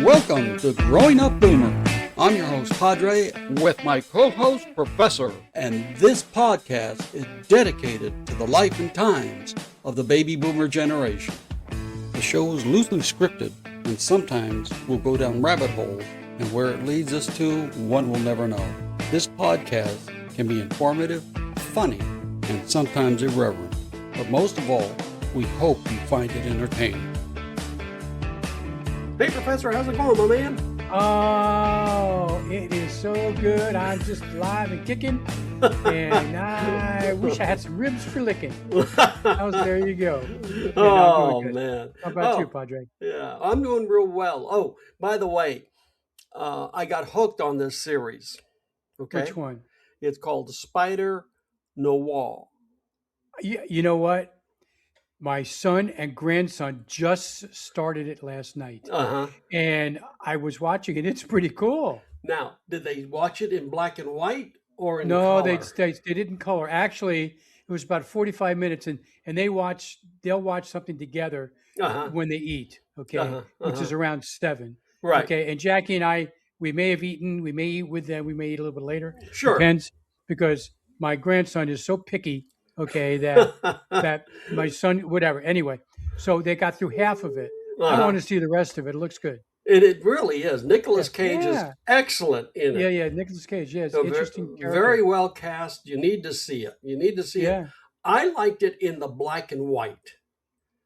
Welcome to Growing Up Boomer. I'm your host, Padre, with my co-host, Professor. And this podcast is dedicated to the life and times of the baby boomer generation. The show is loosely scripted, and sometimes we'll go down rabbit holes, and where it leads us to, one will never know. This podcast can be informative, funny, and sometimes irreverent. But most of all, we hope you find it entertaining. Hey, Professor, how's it going, my man? Oh, it is so good. I'm just alive and kicking, and I wish I had some ribs for licking. There you go. Yeah, Oh, man. How about you, Padre? Yeah, I'm doing real well. Oh, by the way, I got hooked on this series. Okay. Which one? It's called Spider Noir. You know what? My son and grandson just started it last night, and I was watching it. It's pretty cool. Now, did they watch it in black and white or in No, color? they didn't color. Actually, it was about 45 minutes, and they'll watch something together when they eat. Okay, which is around 7. Right. Okay, and Jackie and I, we may have eaten. We may eat with them. We may eat a little bit later. Sure. Depends, because my grandson is so picky. Okay, that my son, whatever. Anyway, so they got through half of it. I want to see the rest of it. It looks good. It really is. Nicolas Cage is excellent in it. Yeah, Nicolas Cage. Yeah, it's interesting. Very well cast. You need to see it. it. I liked it in the black and white.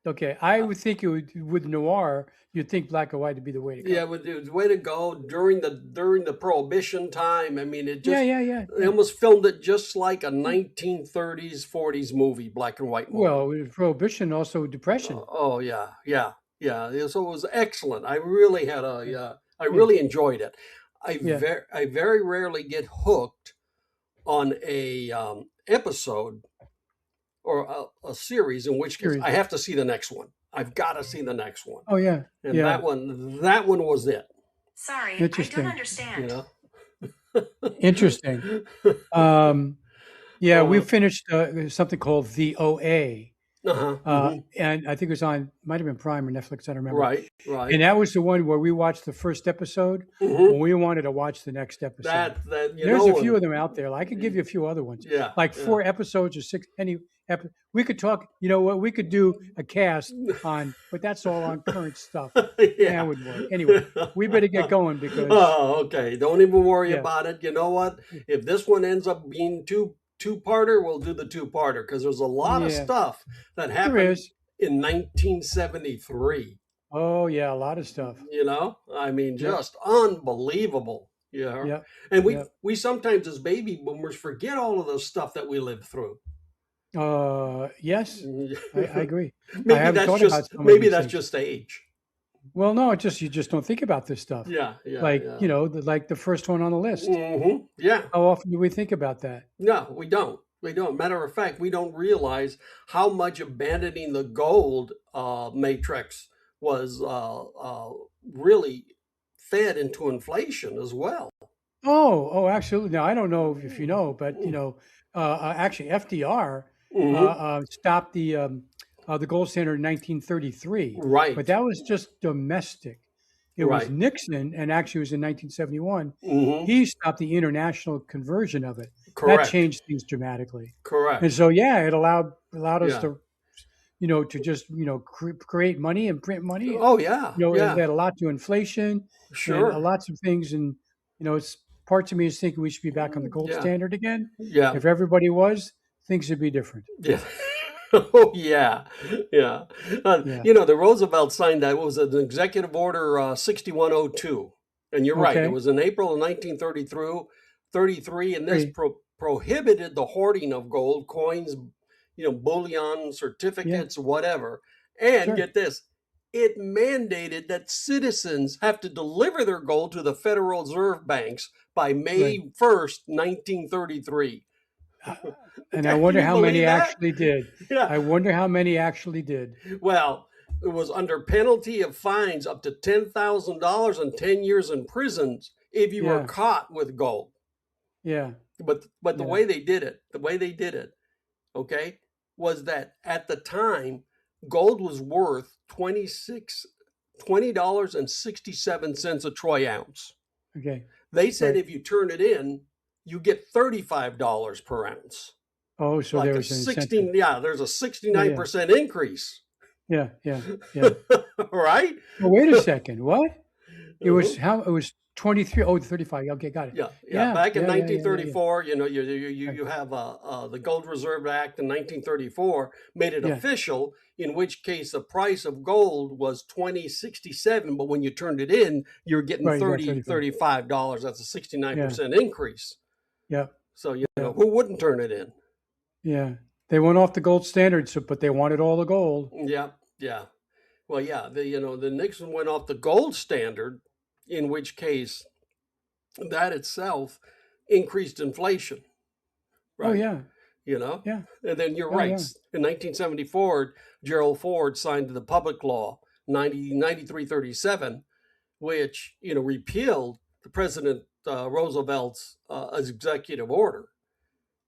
Okay, I would think with noir, you'd think black and white would be the way to go. Yeah, it was the way to go during the Prohibition time. I mean, it just They almost filmed it just like a 1930s, 40s movie, black and white movie. Well, it was Prohibition, also Depression. Yeah. So it was excellent. I really had I really enjoyed it. I very rarely get hooked on a episode or a series, in which case I have to see the next one. I've got to see the next one. Oh yeah, and that one was it. Sorry, I don't understand. You know? Interesting. We finished something called The OA. And I think it was might have been Prime or Netflix, I don't remember. Right. And that was the one where we watched the first episode when we wanted to watch the next episode. There's a few of them out there. I could give you a few other ones. Yeah. Like 4 episodes or 6. We could talk, you know what, we could do a cast on, but that's all on current stuff. That would work. Anyway, we better get going because. Oh, okay. Don't even worry about it. You know what? If this one ends up being two-parter, we'll do the two-parter, because there's a lot of stuff that happened in 1973. Oh yeah, a lot of stuff. You know, I mean, just unbelievable. Yeah. And we sometimes as baby boomers forget all of the stuff that we lived through. Yes, I agree. Maybe that's just age. Well, no, you just don't think about this stuff. Like the first one on the list. Yeah. How often do we think about that? No, we don't. Matter of fact, we don't realize how much abandoning the gold matrix was really fed into inflation as well. Oh, absolutely. Now, I don't know if you know, but actually FDR stopped the gold standard in 1933. Right. But that was just domestic. It was Nixon, and actually it was in 1971. He stopped the international conversion of it. Correct. That changed things dramatically. Correct. And so, it allowed us to, to just, create money and print money. Oh, yeah. It had a lot to inflation. Sure. And lots of things. And, it's parts of me is thinking we should be back on the gold standard again. Yeah. If everybody was, things would be different. Yeah. Oh, yeah. The Roosevelt signed that. It was an executive order 6102. And you're right. It was in April of 1933, and this prohibited the hoarding of gold coins, bullion, certificates, whatever. And get this, it mandated that citizens have to deliver their gold to the Federal Reserve banks by May 1st, 1933. And I wonder how many actually did. Yeah. I wonder how many actually did. Well, it was under penalty of fines up to $10,000 and 10 years in prison if you were caught with gold. Yeah. But the way they did it, was that at the time, gold was worth $20.67 a troy ounce. Okay. They said Right. if you turn it in, you get $35 per ounce. Oh, so Like there a was an 16, incentive. there's a 69% increase. Yeah. Right? Well, wait a second. What? It was Uh-huh. how? It was 23. Oh, 35. Okay, got it. Yeah. Back in Yeah. 1934, you have the Gold Reserve Act in 1934 made it Yeah. official. In which case, the price of gold was $20.67, but when you turned it in, you're getting Right. You got $35. That's a Yeah. 69% increase. Yeah. So who wouldn't turn it in? Yeah. They went off the gold standard, but they wanted all the gold. Yeah. Well, yeah. The Nixon went off the gold standard, in which case that itself increased inflation. Right. Oh yeah. Yeah. And then you're Oh, right. yeah. In 1974, Gerald Ford signed the Public Law 9337, which repealed the President Roosevelt's executive order,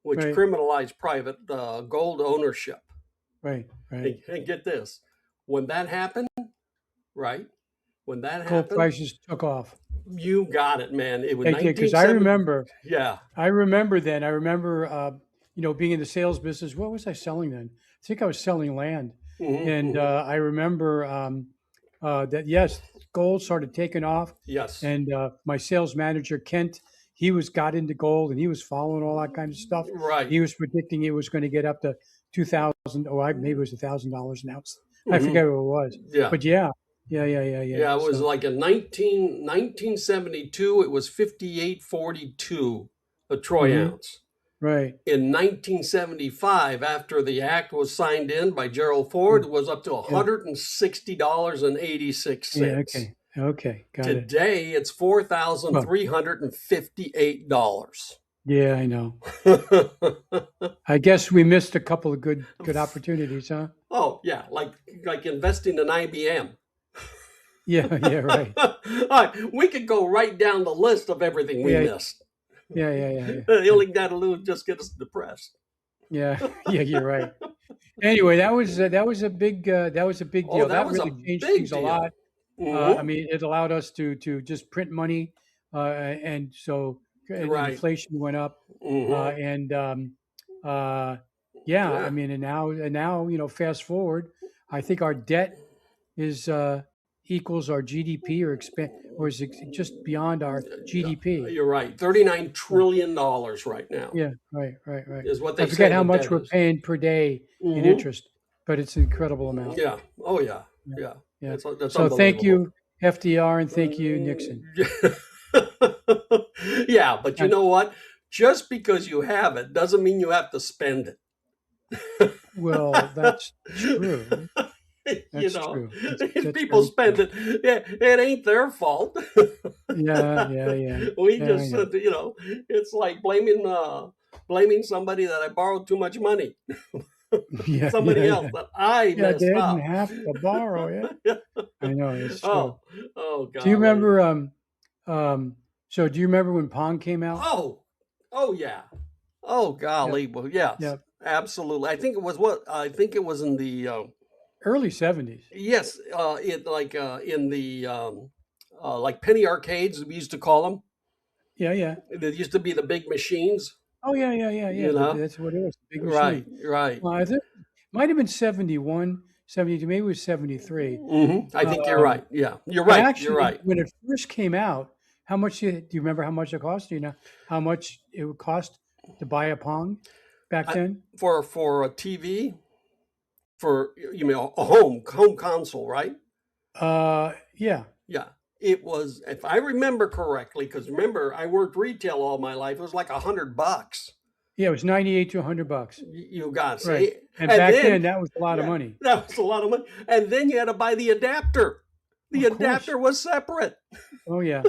which Right. criminalized private gold ownership. Right. And get this, when that happened, right? When that Gold happened, prices took off. you got it, man. It was Because I remember. Yeah. I remember then. I remember, being in the sales business. What was I selling then? I think I was selling land, and I remember that yes, gold started taking off. Yes. And my sales manager Kent, he got into gold, and he was following all that kind of stuff. Right. He was predicting it was going to get up to 2,000, or maybe it was $1,000 an ounce. I forget what it was. Yeah. But yeah. Yeah, it was like in 1972, it was 58.42 a troy ounce. Right. In 1975, after the act was signed in by Gerald Ford, it was up to $160.86. Yeah, okay, got it. Today, it's $4,358. Yeah, I know. I guess we missed a couple of good opportunities, huh? Oh, yeah, like investing in IBM. Yeah, right. All right, we could go right down the list of everything we missed. Yeah. The only got to do is just get us depressed. Yeah, you're right. Anyway, that was a big deal. That really changed things a lot. I mean, it allowed us to just print money, and so inflation went up. I mean, and now fast forward, I think our debt is equals our GDP, or is it just beyond our GDP? You're right. $39 trillion right now. Yeah, right. Is what they I forget say how the much debt we're is. paying per day in interest, but it's an incredible amount. Yeah. Oh, yeah. That's So thank you, FDR, and thank you, Nixon. Yeah, but you know what? Just because you have it doesn't mean you have to spend it. Well, that's true. That's true. If people spend it, it ain't their fault. Yeah. We just, it's like blaming somebody that I borrowed too much money. Somebody else that I messed they up. didn't have to borrow. Yeah, I know it's true. Oh God. Do you remember? So do you remember when Pong came out? Oh yeah. Oh golly. Well, yes. Yep. Absolutely. I think it was in the early 70s. Yes, in the like penny arcades, we used to call them. Yeah. There used to be the big machines. Oh yeah. That's what it was. The big machine. Right. Well, I think it might have been 71, 72, maybe it was 73. I think you're right. Yeah, you're right. Actually, you're right. When it first came out, how much do you remember how much it cost? Do you know how much it would cost to buy a Pong back then? For a TV? For you mean a home console, right? Yeah. It was, if I remember correctly, because remember I worked retail all my life. It was like $100. Yeah, it was $98 to $100. You got to right. see. And back then that was a lot of money. That was a lot of money. And then you had to buy the adapter. The adapter was separate. Oh yeah.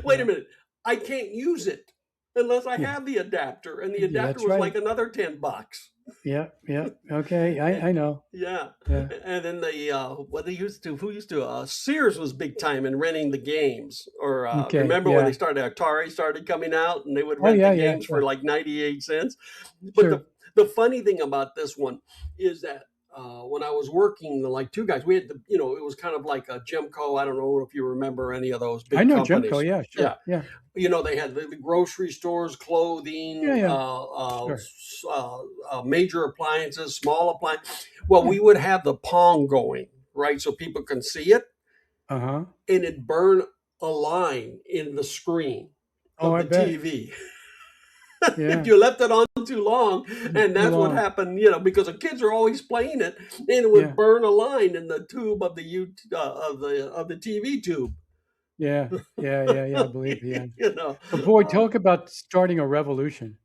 Wait a minute. I can't use it unless I have the adapter, and the adapter was like another $10. Yeah. Okay, I know. Yeah. And then who used to? Sears was big time in renting the games. Or remember when they Atari started coming out, and they would rent the games for like 98 cents. But the funny thing about this one is that when I was working, like two guys, we had it was kind of like a Gemco. I don't know if you remember any of those I big know companies. Gemco. Yeah, sure. Yeah. Yeah. They had the grocery stores, Yeah. clothing, Yeah. Sure. major appliances, small appliances. Well, Yeah. we would have the Pong going, right? So people can see it, Uh-huh. and it burn a line in the screen Oh, of I the bet. TV. If Yeah. you left it on too long, and Too that's what long. happened, because the kids are always playing it, and it would Yeah. burn a line in the tube of the TV tube. Yeah. Yeah. Yeah. Yeah. I believe. Yeah. you know. But boy, talk about starting a revolution.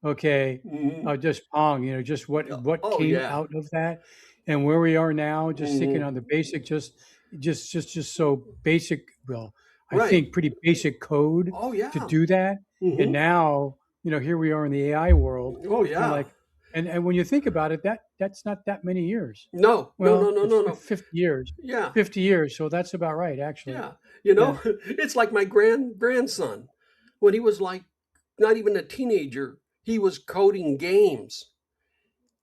Okay. Mhm. Just Pong, just what Oh came yeah. out of that and where we are now, just thinking Mhm. on the basic, just so basic. Well, I Right. think pretty basic code Oh to yeah. do that. And Mhm. now, here we are in the AI world, Oh and yeah. and when you think about it, that's not that many years. No. No. No. Well, No. it's No. No. 50 years, Yeah. 50 years. So that's about right, actually. Yeah. Yeah. It's like my grandson when he was like not even a teenager. He was coding games.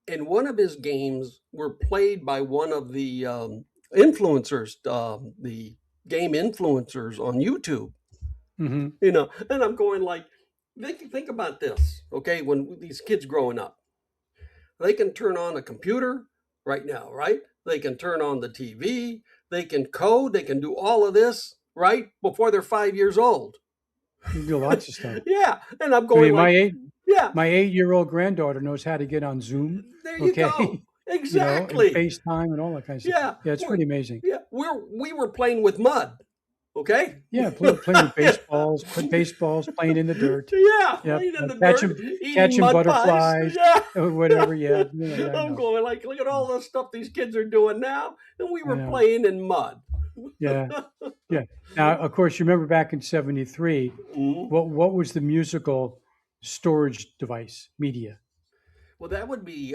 And one of his games were played by one of the influencers, the game influencers on YouTube. Hmm. And I'm going like, think about this, okay? When these kids growing up, they can turn on a computer right now, right? They can turn on the TV, they can code, they can do all of this, right? Before they're 5 years old. You do lots of stuff. Yeah, and I'm I going mean, like, yeah, my 8-year-old granddaughter knows how to get on Zoom, there you go, okay, and exactly. FaceTime and all that kind of stuff. Yeah, Yeah, it's pretty amazing. yeah, we were playing with mud, okay? Yeah, playing with baseballs, playing in the dirt. Yeah, Yep, playing in the dirt, catching eating catching mud pies. butterflies Yeah. or whatever. Yeah, yeah, I I'm know. going like, look at all the stuff these kids are doing now, and we I were know. playing in mud. Yeah, yeah. Now, of course, you remember back in '73, Mhm. what was the musical storage device media? Well, that would be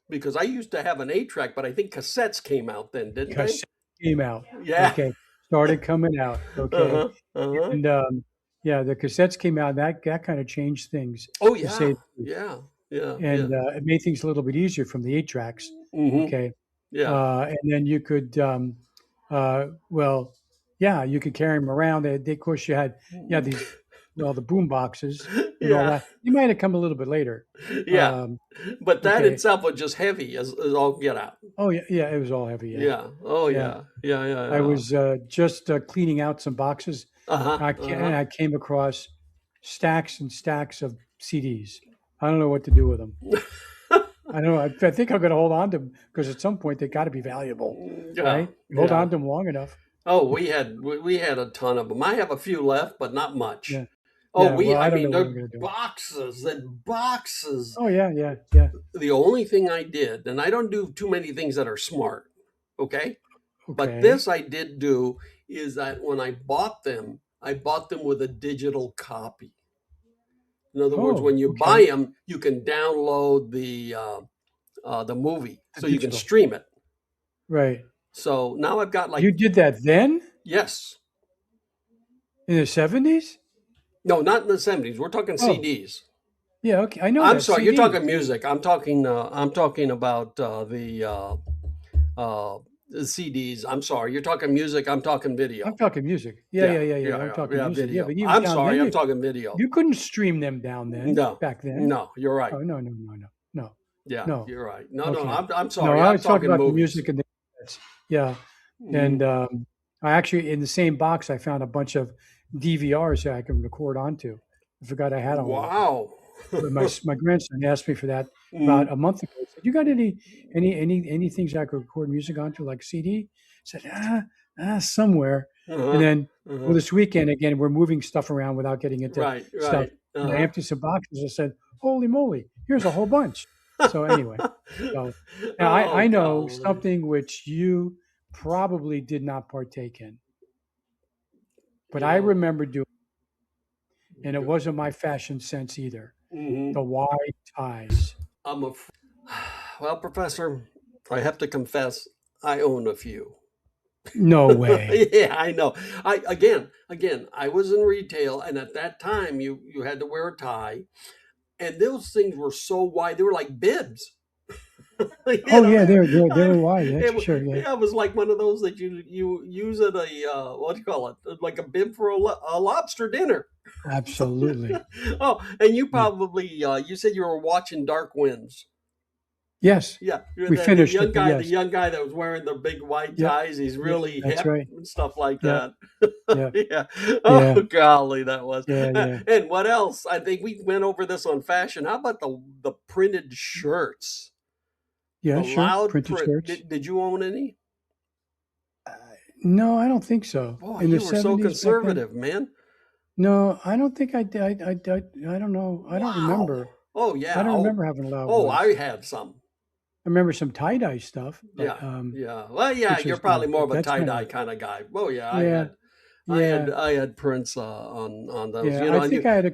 because I used to have an 8-track, but I think cassettes came out then, didn't they? Cassette came out. Yeah. Okay, started coming out. Okay, Uh-huh. Uh-huh. and yeah, the cassettes came out. That kind of changed things, Oh to say yeah. the least. Yeah. Yeah. Yeah. And it made things a little bit easier from the 8 tracks. Mm-hmm. Okay, Yeah. and then you could, well, yeah, you could carry them around. Of course, you had these, well, the boom boxes and all Yeah. that. You might have come a little bit later. Yeah. But that Okay. itself was just heavy as all get out. Oh yeah, yeah, it was all heavy. Yeah, Yeah. Oh yeah. yeah. Yeah. Yeah. I was just cleaning out some boxes. Uh-huh. And I came across stacks and stacks of CDs. I don't know what to do with them. I don't know. I think I'm going to hold on to them because at some point they got to be valuable, Yeah. right? Hold Yeah. on to them long enough. Oh, we had a ton of them. I have a few left, but not much. Yeah. Oh, Yeah. Well, I I don't mean, know what there I'm going to do. boxes and boxes. Oh yeah, yeah, yeah. The only thing I did, and I don't do too many things that are smart, okay? But Okay. this I did do is that when I bought them with a digital copy. In other words, Oh, when you okay. buy them, you can download the movie, The so you can digital. stream it. Right. So now I've got like You did that then yes, in the '70s? no, not in the 70s. We're talking Oh, CDs. yeah. Okay, I know I'm that sorry, you're CDs. talking music. I'm talking about the CDs. I'm sorry, you're talking music. I'm talking video. I'm talking music. Yeah, Yeah, yeah, yeah, yeah. yeah, I'm yeah, talking music. Yeah, video. but even I'm down sorry, then, I'm talking video. you couldn't stream them down then. No, Back then. no, you're right. Oh no, no, no, no, no, Yeah, no. you're right. No, no, Okay. I'm No, sorry. I I'm was talking talking about the movies. music and the yeah. And I actually, in the same box, I found a bunch of DVRs that I can record onto. I forgot I had them. Wow. But my grandson asked me for that Mhm. about a month ago. He said, "You got any things I could record music onto, like CD?" I said, somewhere. Uh-huh, And then uh-huh. well, this weekend again, we're moving stuff around without getting into Right, stuff. right. And I emptied some boxes. I said, "Holy moly! Here's a whole bunch." So anyway, so now I know golly. something which you probably did not partake in, but You I know, remember doing, and it wasn't my fashion sense either. mhm. The wide ties. I'm a well, Professor, I have to confess, I own a few. No way. Yeah, I know. I again, I was in retail, and at that time, you had to wear a tie, and those things were so wide; they were like bibs. Oh yeah, they were wide. That's for sure. Yeah, it was like one of those that you use at a what do you call it? Like a bib for a lobster dinner. absolutely. Oh, and you Yeah. probably you said you were watching Dark Winds. Yes, Yeah, we finished it, but the yes. young guy that was wearing the big white Yep. ties, he's Yep. really That's hip right. and stuff like Yep. that. Yep. Yeah. Yeah. Oh golly, that was. Yeah. Yeah. And what else? I think we went over this on fashion. How about the printed shirts? The Yeah. Sure. loud Printed print. shirts. Did you own any? Uh, no, I don't think so. Boy, In the you were so '70s back then. conservative, man. No, I don't think I did. I don't know. I don't Wow. remember. Oh I yeah. don't Oh, remember having loud oh, ones. I had some. I remember some tie dye stuff, Yeah, but yeah. Well, yeah, which you're is probably more but of a that's tie kind dye of kind of guy. Oh yeah, yeah, yeah, I had prints on those. yeah. You I know, and think I had a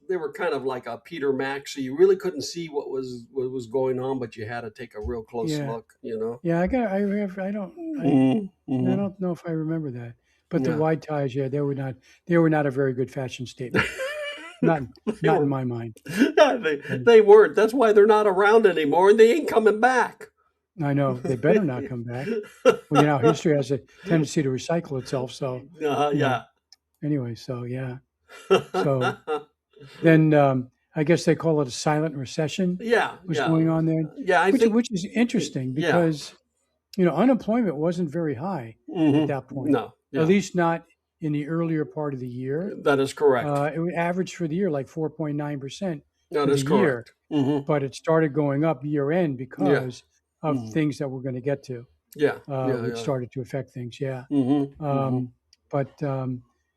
they were kind of like a Peter Mac, so you really couldn't see what was going on, but you had to take a real close yeah, look. You know. yeah. I Mm-hmm. don't know if I remember that, but the Yeah. wide ties, yeah, they were not a very good fashion statement. Not They not in were. my mind. Yeah, they weren't. That's why they're not around anymore, and they ain't coming back. I know they better not come back. Well, you know, history has a tendency to recycle itself. So, you know, Yeah. anyway, so yeah. So then I guess they call it a silent recession Yeah, was yeah, going on there, yeah. I think, which is interesting yeah. because you know unemployment wasn't very high at that point, No, at yeah, least not in the earlier part of the year. that is correct. It would average for the year like 4.9% That for the is year, correct. but it started going up year end Yeah, because of mhm. things that we're going to get to, Yeah, yeah, which yeah. started to affect things. Yeah. Hmm, hmm. But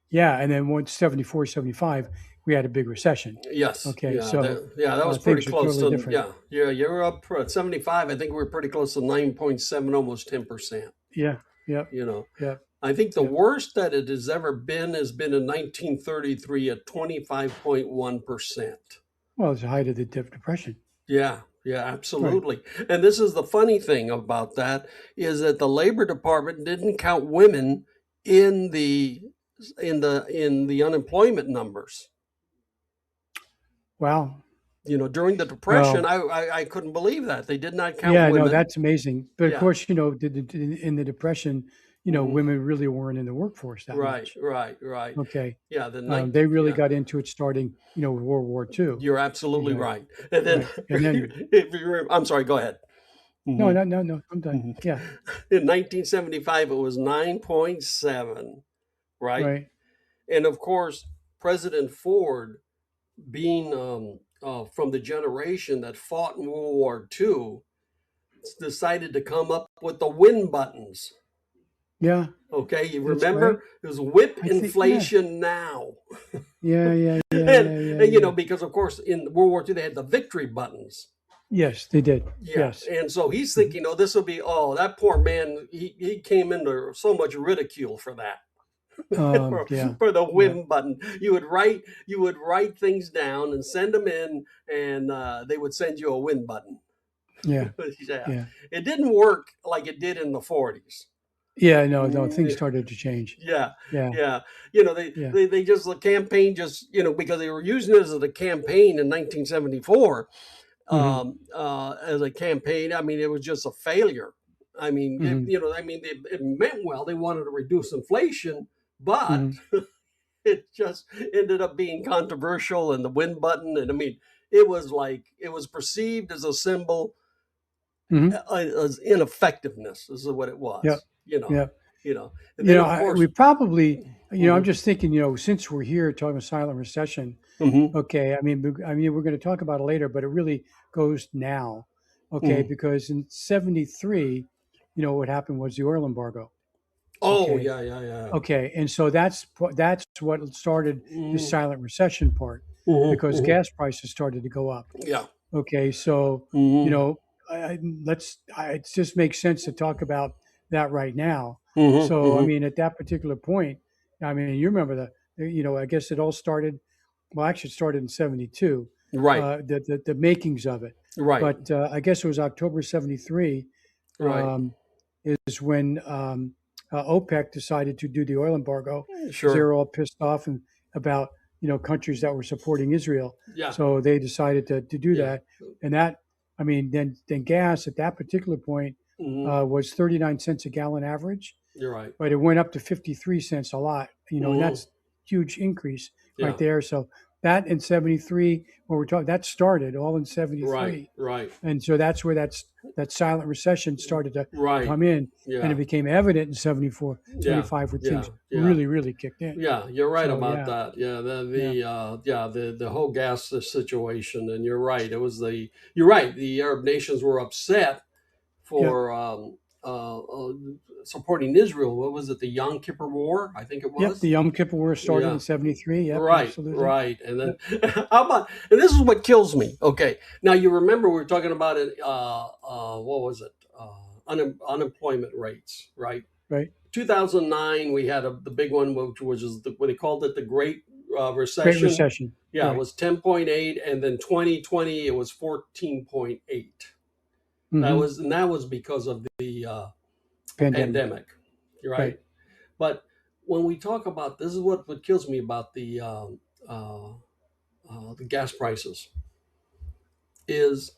yeah, and then once 74, 75, we had a big recession. Yes, Okay, so yeah. That was pretty things are close totally to, different. yeah, yeah. You're up at 75. I think we were pretty close to 9.7, almost 10%. Yeah, yep, You know, yep, I think the yep. worst that it has been in 1933 at 25.1%. Well, it's the height of the Depression. Yeah, yeah, Right. absolutely. And this is the funny thing about that is that the Labor Department didn't count women in the unemployment numbers. Wow. You know, during the Depression, Well, I couldn't believe that they did not count yeah, no, women. that's amazing. But of Yeah, course, you know, in the Depression, you know, hmm, women really weren't in the workforce that right, much. right, right. Okay. Yeah, the night. They really Yeah, got into it starting, you know, with World War II. you're absolutely Okay. right. And then, Right. And then, if you remember, I'm sorry. Go ahead. no, Hmm. no, no, no, I'm done. Yeah. In 1975, it was 9.7, right? Right. And of course, President Ford, being from the generation that fought in World War II, decided to come up with the win buttons. Yeah. Okay, you That's right. remember it was whip I think, yeah. inflation now, Yeah, yeah, yeah, and, yeah, yeah, you yeah. know, because of course in World War II they had the victory buttons. Yes, they did. Yeah, Yes. and so he's Mhm. thinking, oh, this will be, oh, that poor man, he came into so much ridicule for that. Yeah, For the yeah, win button. You would write things down and send them in, and they would send you a win button. yeah, Yeah, yeah, it didn't work like it did in the 40s. yeah. No, no, things started to change. Yeah, Yeah, yeah. You know, yeah. they just the campaign just, you know, because they were using it as a campaign in 1974, Hmm. as a campaign. I mean, it was just a failure. I mean, Hmm. you know, I mean, it meant well. They wanted to reduce inflation, but Hmm. it just ended up being controversial, and the win button. And I mean, it was like it was perceived as a symbol Hmm. as ineffectiveness. This is what it Yep, was. You know, yep. you know. And You then know, of course, we probably, you know, I'm hmm, just thinking, you know, since we're here talking about silent recession, hmm, okay. I mean, we're going to talk about it later, but it really goes now, okay? hmm. Because in '73, you know, what happened was the oil embargo, Oh okay. yeah, yeah, yeah. Okay, and so that's what started the Mm-hmm, silent recession part, because hmm, gas prices started to go up. yeah. Okay, so you Hmm, know, it just makes sense to talk about that right now. hmm, So I hmm. mean, at that particular point, I mean, you remember you know, I guess it all started. Well, actually, it started in '72. Right, The makings of it, right, but I guess it was October '73 right. is when OPEC decided to do the oil embargo because they Sure. were all pissed off and about you know countries that were supporting Israel. Yeah, So they decided to do yeah. that, and that I mean, then gas at that particular point was 39 cents a gallon average, You're right. but it went up to 53 cents a lot, and that's huge increase right there. So that in 73, when we're talking, that started all in 73. Right. And so that's where that silent recession started to come in, and it became evident in 74, 75 where things really, really kicked in. Yeah, you're right about that. Yeah, the whole gas situation, and you're right. You're right. The Arab nations were upset for supporting Israel. What was it? The Yom Kippur War, I think it was. Yep, the Yom Kippur War started in 73. Yep, right, absolutely. right. And then how about? And this is what kills me. Okay, now you remember we were talking about it. What was it? Unemployment rates, right? Right. 2009, we had the big one, which was what they called it, the Great Recession. Great Recession. Yeah, right. It was 10.8, and then 2020 it was 14.8. That was because of the pandemic. Right? But when we talk about this, is what kills me about the gas prices is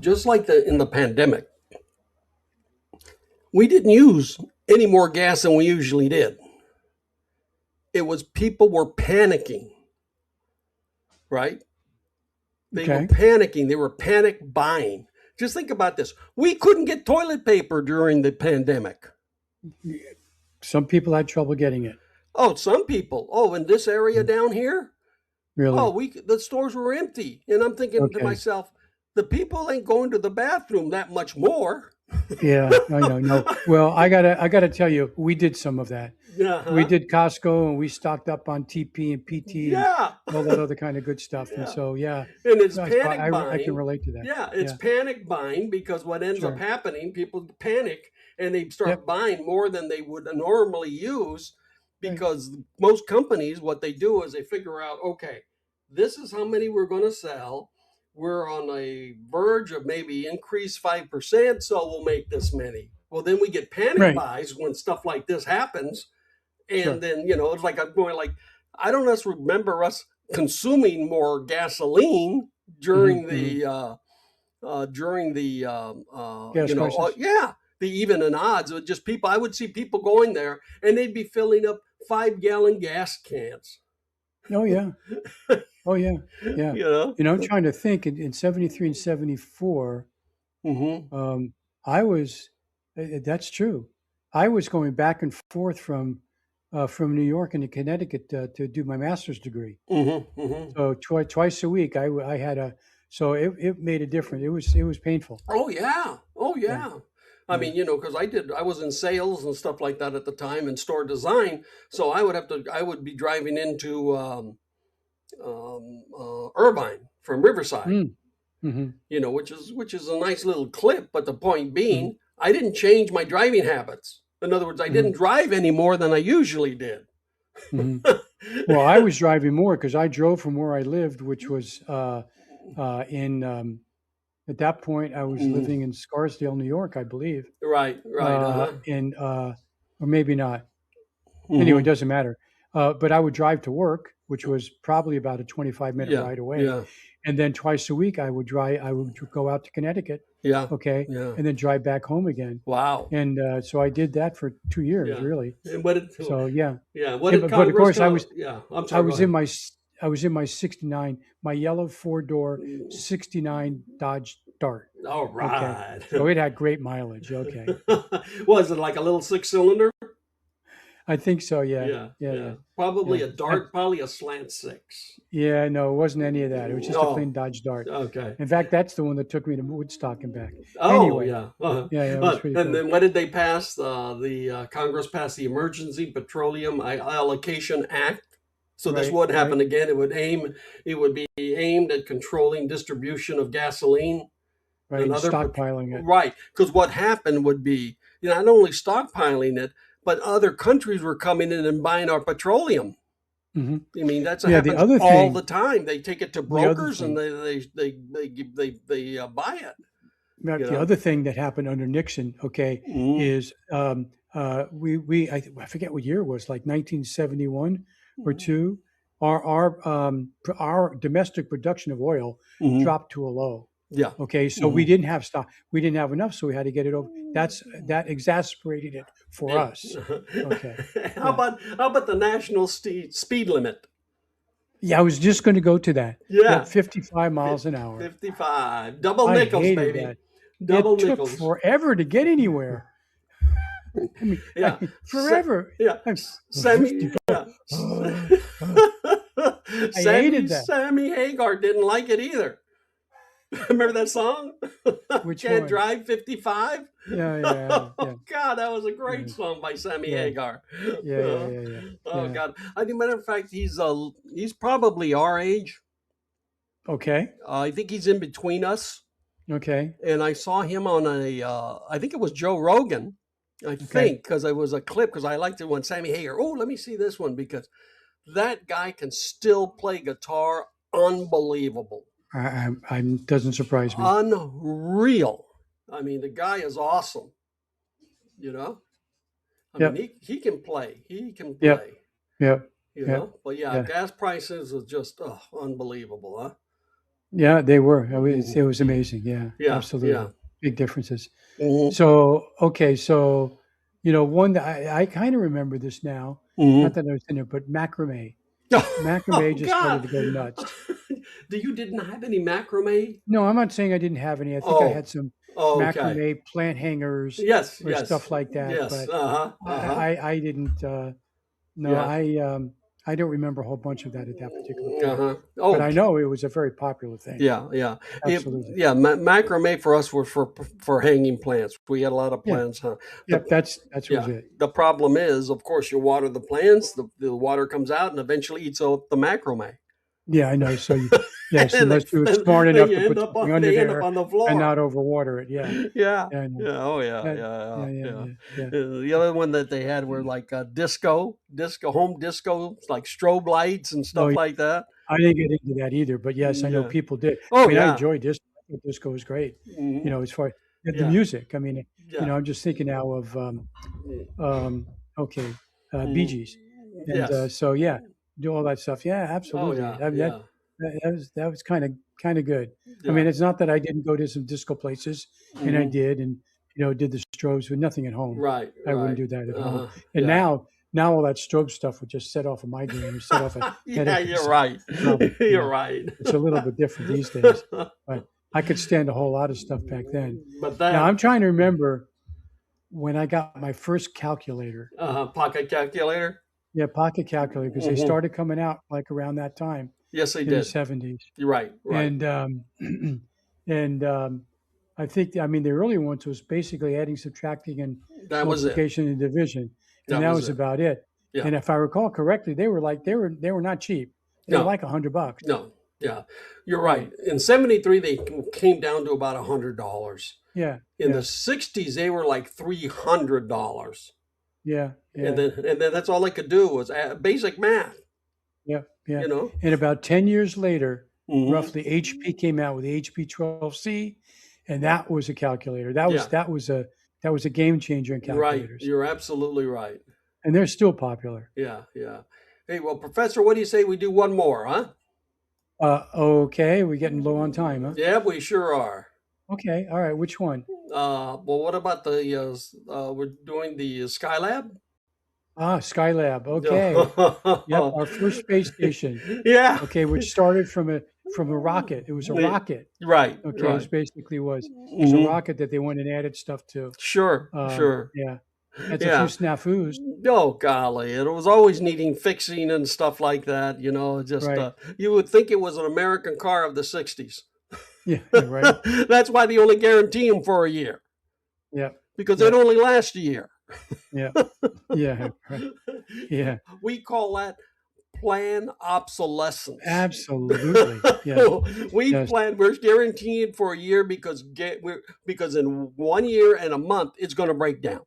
just like in the pandemic, we didn't use any more gas than we usually did. It was people were panicking, right? They were panicking. They were panic buying. Just think about this. We couldn't get toilet paper during the pandemic. Some people had trouble getting it. Oh, some people. Oh, in this area down here? Really? Oh, the stores were empty. And I'm thinking to myself, the people ain't going to the bathroom that much more. Yeah, I know. No. Well, I gotta tell you, we did some of that. We did Costco, and we stocked up on TP and PT and all that other kind of good stuff. And so, and it's panic buying. I can relate to that. Yeah, it's panic buying because what ends up happening, people panic and they start buying more than they would normally use because most companies, what they do is they figure out, okay, this is how many we're going to sell. We're on a verge of maybe increase 5%, so we'll make this many. Well, then we get panic buys when stuff like this happens. And then, it's like I'm going like, I don't remember us consuming more gasoline during the gas prices. The even and odds. Just people, I would see people going there and they'd be filling up 5-gallon gas cans. Oh, yeah. Oh, yeah. Yeah. I'm trying to think in 73 and 74, I was, that's true. I was going back and forth from New York into Connecticut to do my master's degree. So twice a week I had so it made a difference. It was painful. Oh, yeah. I mean, because I was in sales and stuff like that at the time and store design. So I would be driving into Irvine from Riverside, which is a nice little clip. But the point being, I didn't change my driving habits. In other words, I didn't drive any more than I usually did. Well, I was driving more because I drove from where I lived, which was at that point, I was living in Scarsdale, New York, I believe. Right. Or maybe not. Anyway, it doesn't matter. But I would drive to work, which was probably about a 25-minute ride away. Yeah. And then twice a week, I would go out to Connecticut. Yeah. Okay. Yeah. And then drive back home again. Wow. And so I did that for 2 years, really. And but of course, I was in my 69, my yellow 4-door 69 Dodge Dart. All right. Okay. So it had great mileage. Okay. Was it like a little 6-cylinder? I think so. Yeah. Probably a Dart, probably a slant 6. Yeah, no, it wasn't any of that. It was just a plain Dodge Dart. Okay. In fact, that's the one that took me to Woodstock and back. Oh, anyway, yeah. It was pretty cool. Then what did they pass? The Congress passed the Emergency Petroleum Allocation Act. So this would happen again. It would be aimed at controlling distribution of gasoline. Right, and stockpiling it. Right, because what happened would be, not only stockpiling it, but other countries were coming in and buying our petroleum. I mean, that's what happens all the time. They take it to brokers and they buy it. The other thing that happened under Nixon, is I forget what year it was, like 1971 or two. Our domestic production of oil dropped to a low. Yeah. Okay, so we didn't have stock. We didn't have enough, so we had to get it over. That exasperated it for us. Okay. How about the national speed limit? Yeah, I was just going to go to that. Yeah. 55 miles an hour. 55. Double I nickels, hated baby. that. Double It took nickels. forever to get anywhere. I mean, forever. Yeah. Sammy. Yeah. I hated that. Sammy Hagar didn't like it either. Remember that song? Which Can't one? Drive 55? Yeah. Oh, God, that was a great song by Sammy Hagar. Yeah. Oh, God. As a matter of fact, he's probably our age. Okay. I think he's in between us. Okay. And I saw him on I think it was Joe Rogan. I think, because it was a clip, because I liked it when Sammy Hagar, let me see this one, because that guy can still play guitar unbelievable. I doesn't surprise me. Unreal. I mean, the guy is awesome. You know? I mean, he can play. He can play. Yep. You know? But gas prices are just unbelievable, huh? Yeah, they were. It was amazing. Yeah. Absolutely. Yeah. Big differences. Mm-hmm. So, okay. So, one that I kind of remember this now. Mm-hmm. Not that I was in it, but macrame. Macrame started to go nuts. You didn't have any macrame? No, I'm not saying I didn't have any. I think I had some macrame plant hangers, or stuff like that. Yes. But I didn't. I don't remember a whole bunch of that at that particular time. But I know it was a very popular thing. Yeah. Absolutely. Macrame for us was for hanging plants. We had a lot of plants, huh? Yep, that's was it. The problem is, of course, you water the plants, the water comes out and eventually eats up the macrame. Yeah, I know. So unless you were smart enough to put something under there on the floor and not overwater it. Yeah. Yeah. Yeah. Yeah. The other one that they had were like home disco, like strobe lights and stuff like that. I didn't get into that either, but yes, I know people did. Oh, I enjoyed disco. I thought disco was great. Mm-hmm. As far as the music. I mean, I'm just thinking now of Bee Gees, and do all that stuff. Yeah, absolutely. That was kind of good. I mean, it's not that I didn't go to some disco places, and I did, and did the strobes, but nothing at home. Right. I wouldn't do that at home. And now all that strobe stuff would just set off a migraine or set off a headache. You're right. You're right. It's a little bit different these days, but I could stand a whole lot of stuff back then. But now I'm trying to remember when I got my first calculator. Pocket calculator. Yeah, pocket calculator, because they started coming out like around that time. Yes, they did. In the 70s. You're right. And I think, the early ones was basically adding, subtracting, and multiplication and division, and that was about it. Yeah. And if I recall correctly, they were not cheap. They were like $100. No, yeah, you're right. In '73, they came down to about $100. Yeah. In the '60s, they were like $300. Yeah. And then that's all they could do was basic math. Yeah. And about 10 years later, roughly, HP came out with the HP 12C, and that was a calculator. That was a game changer in calculators. Right, you're absolutely right. And they're still popular. Yeah. Hey, well, Professor, what do you say we do one more, huh? Okay, we're getting low on time, huh? Yeah, we sure are. Okay, all right. Which one? Well, what about we're doing the Skylab? Skylab. Okay. Yep, our first space station. Yeah. Okay, which started from a rocket. It was a rocket. Right. Okay, right. It basically was. It was a rocket that they went and added stuff to. Sure. Yeah. That's a few snafus. Oh, golly. It was always needing fixing and stuff like that, you would think it was an American car of the 60s. Yeah, right. That's why they only guarantee them for a year. Yeah. Because they'd only last a year. Yeah. Yeah. Right. Yeah. We call that plan obsolescence. Absolutely. Yeah. We're guaranteed for a year because in 1 year and a month it's going to break down.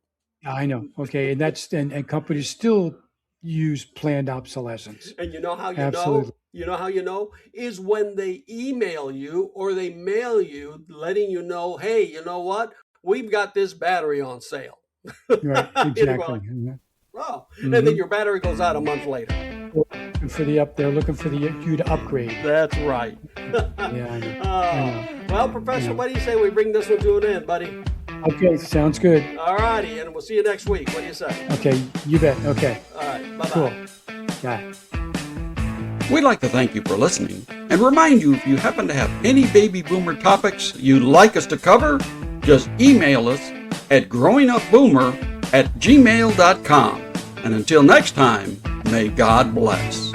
I know. Okay, and companies still use planned obsolescence. And you know how you Absolutely. know? You know how you know? Is when they email you or they mail you letting you know, hey, you know what? We've got this battery on sale. Right, exactly. And then your battery goes out a month later. looking for you to upgrade. That's right. Yeah, I know. Well, Professor, what do you say we bring this one to an end, buddy? Okay, sounds good. All righty, and we'll see you next week. What do you say? Okay, you bet. Okay. All right, bye-bye. Cool. Bye. We'd like to thank you for listening and remind you if you happen to have any baby boomer topics you'd like us to cover, just email us at growingupboomer@gmail.com. And until next time, may God bless.